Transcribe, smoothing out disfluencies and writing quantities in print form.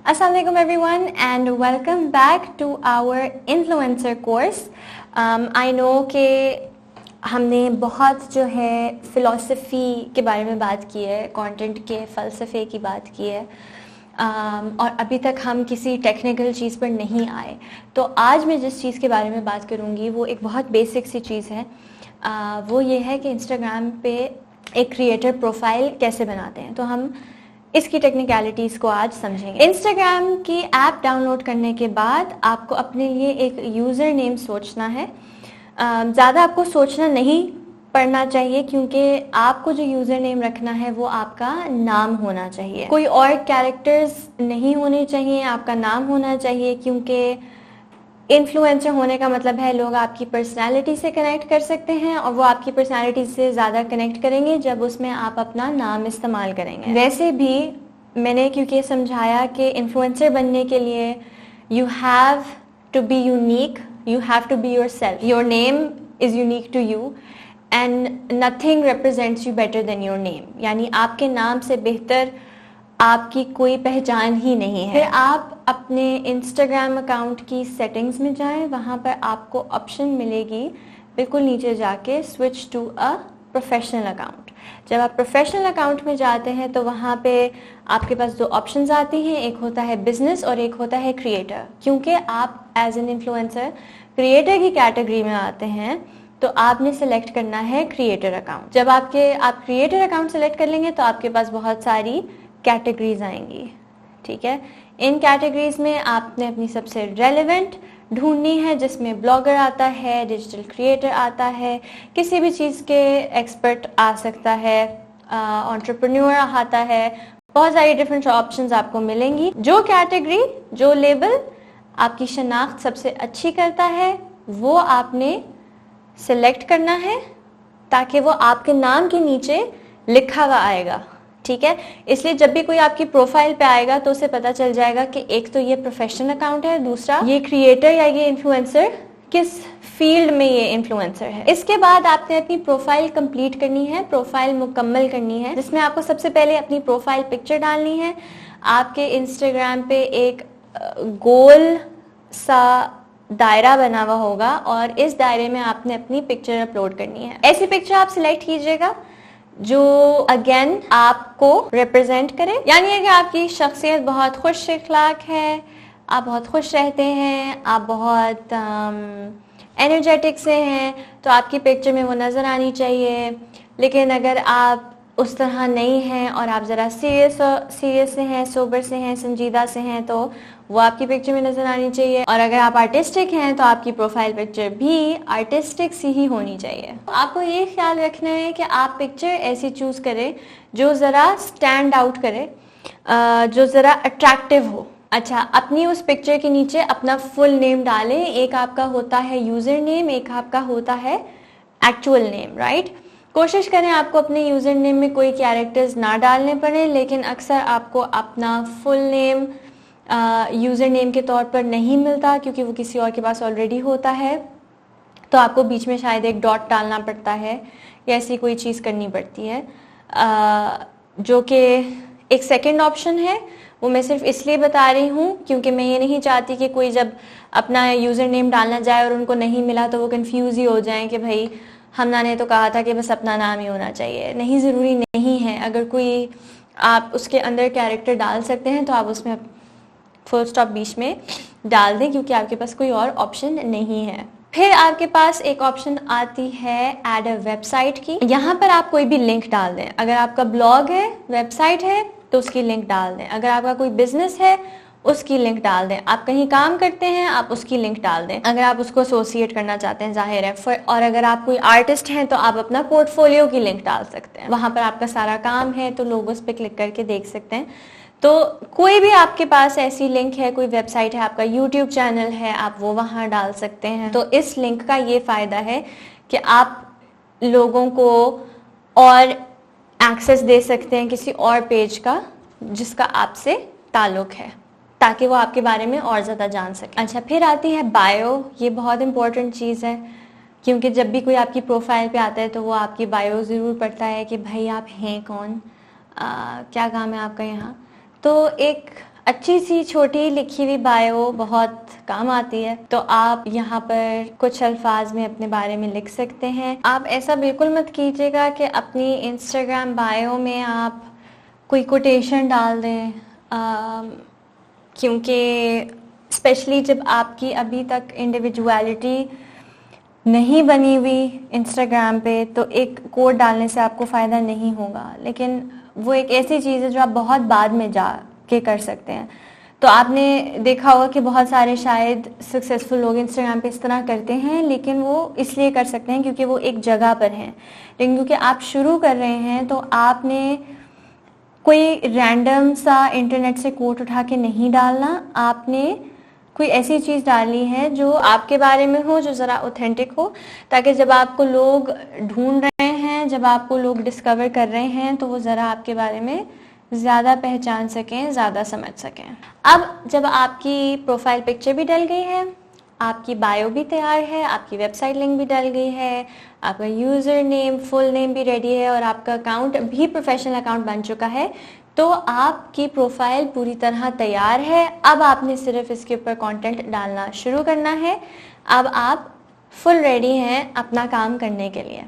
Assalamualaikum everyone and welcome back to our influencer course. I know कि हमने बहुत जो है फ़िलॉसफ़ी के बारे में बात की है, कंटेंट के फ़लसफ़े की बात की है और अभी तक हम किसी टेक्निकल चीज़ पर नहीं आए। तो आज मैं जिस चीज़ के बारे में बात करूँगी वो एक बहुत बेसिक सी चीज़ है। वो ये है कि इंस्टाग्राम पे एक क्रिएटर प्रोफाइल कैसे बनाते हैं। तो हम इसकी टेक्निकलिटीज़ को आज समझेंगे। इंस्टाग्राम की ऐप डाउनलोड करने के बाद आपको अपने लिए एक यूज़र नेम सोचना है। ज़्यादा आपको सोचना नहीं पड़ना चाहिए क्योंकि आपको जो यूज़र नेम रखना है वो आपका नाम होना चाहिए, कोई और कैरेक्टर्स नहीं होने चाहिए, आपका नाम होना चाहिए क्योंकि इन्फ्लुएंसर होने का मतलब है लोग आपकी पर्सनालिटी से कनेक्ट कर सकते हैं और वो आपकी पर्सनालिटी से ज़्यादा कनेक्ट करेंगे जब उसमें आप अपना नाम इस्तेमाल करेंगे। वैसे भी मैंने क्योंकि समझाया कि इन्फ्लुएंसर बनने के लिए you have to be unique, you have to be yourself, your name is unique to you and nothing represents you better than your name. यानी आपके नाम से बेहतर आपकी कोई पहचान ही नहीं है। फिर आप अपने इंस्टाग्राम अकाउंट की सेटिंग्स में जाएं, वहाँ पर आपको ऑप्शन मिलेगी बिल्कुल नीचे जाके switch to a professional account. जब आप प्रोफेशनल अकाउंट में जाते हैं तो वहाँ पे आपके पास दो ऑप्शंस आती हैं, एक होता है बिजनेस और एक होता है क्रिएटर। क्योंकि आप एज एन इन्फ्लुएंसर क्रिएटर की कैटेगरी में आते हैं तो आपने सेलेक्ट करना है क्रिएटर अकाउंट। जब आप क्रिएटर अकाउंट सेलेक्ट कर लेंगे तो आपके पास बहुत सारी कैटेगरीज आएंगी, ठीक है। इन कैटेगरीज में आपने अपनी सबसे रेलेवेंट ढूंढनी है जिसमें ब्लॉगर आता है, डिजिटल क्रिएटर आता है, किसी भी चीज़ के एक्सपर्ट आ सकता है, एंटरप्रेन्योर आता है, बहुत सारी डिफरेंट ऑप्शंस आपको मिलेंगी। जो कैटेगरी, जो लेबल आपकी शनाख्त सबसे अच्छी करता है वो आपने सेलेक्ट करना है ताकि वो आपके नाम के नीचे लिखा हुआ आएगा, ठीक है। इसलिए जब भी कोई आपकी प्रोफाइल पे आएगा तो उसे पता चल जाएगा कि एक तो ये प्रोफेशनल अकाउंट है, दूसरा ये क्रिएटर या ये इन्फ्लुएंसर किस फील्ड में ये इन्फ्लुएंसर है। इसके बाद आपने अपनी प्रोफाइल कंप्लीट करनी है, प्रोफाइल मुकम्मल करनी है, जिसमें आपको सबसे पहले अपनी प्रोफाइल पिक्चर डालनी है। आपके इंस्टाग्राम पे एक गोल सा दायरा बना हुआ होगा और इस दायरे में आपने अपनी पिक्चर अपलोड करनी है। ऐसी पिक्चर आप सिलेक्ट कीजिएगा जो अगेन आपको रिप्रेजेंट करे। यानी कि आपकी शख्सियत बहुत खुश इखलाक है, आप बहुत खुश रहते हैं, आप बहुत एनर्जेटिक से हैं, तो आपकी पिक्चर में वो नज़र आनी चाहिए। लेकिन अगर आप उस तरह नहीं हैं और आप ज़रा सीरियस से हैं, सोबर से हैं, संजीदा से हैं, तो वो आपकी पिक्चर में नज़र आनी चाहिए। और अगर आप आर्टिस्टिक हैं तो आपकी प्रोफाइल पिक्चर भी आर्टिस्टिक सी ही होनी चाहिए। आपको ये ख्याल रखना है कि आप पिक्चर ऐसी चूज़ करें जो ज़रा स्टैंड आउट करे, जो ज़रा अट्रैक्टिव हो। अच्छा, अपनी उस पिक्चर के नीचे अपना फुल नेम डालें। एक आपका होता है यूज़र नेम, एक आपका होता है एक्चुअल नेम, राइट। कोशिश करें आपको अपने यूज़र नेम में कोई कैरेक्टर्स ना डालने पड़े, लेकिन अक्सर आपको अपना फुल नेम यूज़र नेम के तौर पर नहीं मिलता क्योंकि वो किसी और के पास ऑलरेडी होता है, तो आपको बीच में शायद एक डॉट डालना पड़ता है या ऐसी कोई चीज़ करनी पड़ती है, जो कि एक सेकंड ऑप्शन है। वो मैं सिर्फ इसलिए बता रही हूँ क्योंकि मैं ये नहीं चाहती कि कोई जब अपना यूज़र नेम डालना जाए और उनको नहीं मिला तो वो कंफ्यूज ही हो जाएं कि भाई हमना ने तो कहा था कि बस अपना नाम ही होना चाहिए। नहीं, ज़रूरी नहीं है। अगर कोई आप उसके अंदर कैरेक्टर डाल सकते हैं तो आप उसमें फुल स्टॉप बीच में डाल दें क्योंकि आपके पास कोई और ऑप्शन नहीं है। फिर आपके पास एक ऑप्शन आती है ऐड अ वेबसाइट की। यहाँ पर आप कोई भी लिंक डाल दें। अगर आपका ब्लॉग है, वेबसाइट है तो उसकी लिंक डाल दें। अगर आपका कोई बिजनेस है उसकी लिंक डाल दें। आप कहीं काम करते हैं आप उसकी लिंक डाल दें अगर आप उसको एसोसिएट करना चाहते हैं, जाहिर है। और अगर आप कोई आर्टिस्ट हैं तो आप अपना पोर्टफोलियो की लिंक डाल सकते हैं। वहाँ पर आपका सारा काम है तो लोग उस पर क्लिक करके देख सकते हैं। तो कोई भी आपके पास ऐसी लिंक है, कोई वेबसाइट है, आपका यूट्यूब चैनल है, आप वो वहाँ डाल सकते हैं। तो इस लिंक का ये फ़ायदा है कि आप लोगों को और एक्सेस दे सकते हैं किसी और पेज का जिसका आपसे ताल्लुक़ है, ताकि वो आपके बारे में और ज़्यादा जान सके। अच्छा, फिर आती है बायो। ये बहुत इंपॉर्टेंट चीज़ है क्योंकि जब भी कोई आपकी प्रोफाइल पे आता है तो वो आपकी बायो ज़रूर पढ़ता है कि भाई आप हैं कौन, क्या काम है आपका यहाँ। तो एक अच्छी सी छोटी लिखी हुई बायो बहुत काम आती है। तो आप यहाँ पर कुछ अल्फाज में अपने बारे में लिख सकते हैं। आप ऐसा बिल्कुल मत कीजिएगा कि अपनी इंस्टाग्राम बायो में आप कोई कोटेशन डाल दें, क्योंकि स्पेशली जब आपकी अभी तक इंडिविजुअलिटी नहीं बनी हुई इंस्टाग्राम पे, तो एक कोड डालने से आपको फ़ायदा नहीं होगा। लेकिन वो एक ऐसी चीज़ है जो आप बहुत बाद में जा के कर सकते हैं। तो आपने देखा होगा कि बहुत सारे शायद सक्सेसफुल लोग इंस्टाग्राम पे इस तरह करते हैं, लेकिन वो इसलिए कर सकते हैं क्योंकि वो एक जगह पर हैं। लेकिन क्योंकि आप शुरू कर रहे हैं तो आपने कोई रैंडम सा इंटरनेट से कोट उठा के नहीं डालना। आपने कोई ऐसी चीज़ डालनी है जो आपके बारे में हो, जो ज़रा ऑथेंटिक हो, ताकि जब आपको लोग ढूंढ रहे हैं, जब आपको लोग डिस्कवर कर रहे हैं, तो वो ज़रा आपके बारे में ज़्यादा पहचान सकें, ज़्यादा समझ सकें। अब जब आपकी प्रोफाइल पिक्चर भी डल गई है, आपकी बायो भी तैयार है, आपकी वेबसाइट लिंक भी डल गई है, आपका यूज़र नेम फुल नेम भी रेडी है और आपका अकाउंट भी प्रोफेशनल अकाउंट बन चुका है, तो आपकी प्रोफाइल पूरी तरह तैयार है। अब आपने सिर्फ इसके ऊपर कंटेंट डालना शुरू करना है। अब आप फुल रेडी हैं अपना काम करने के लिए।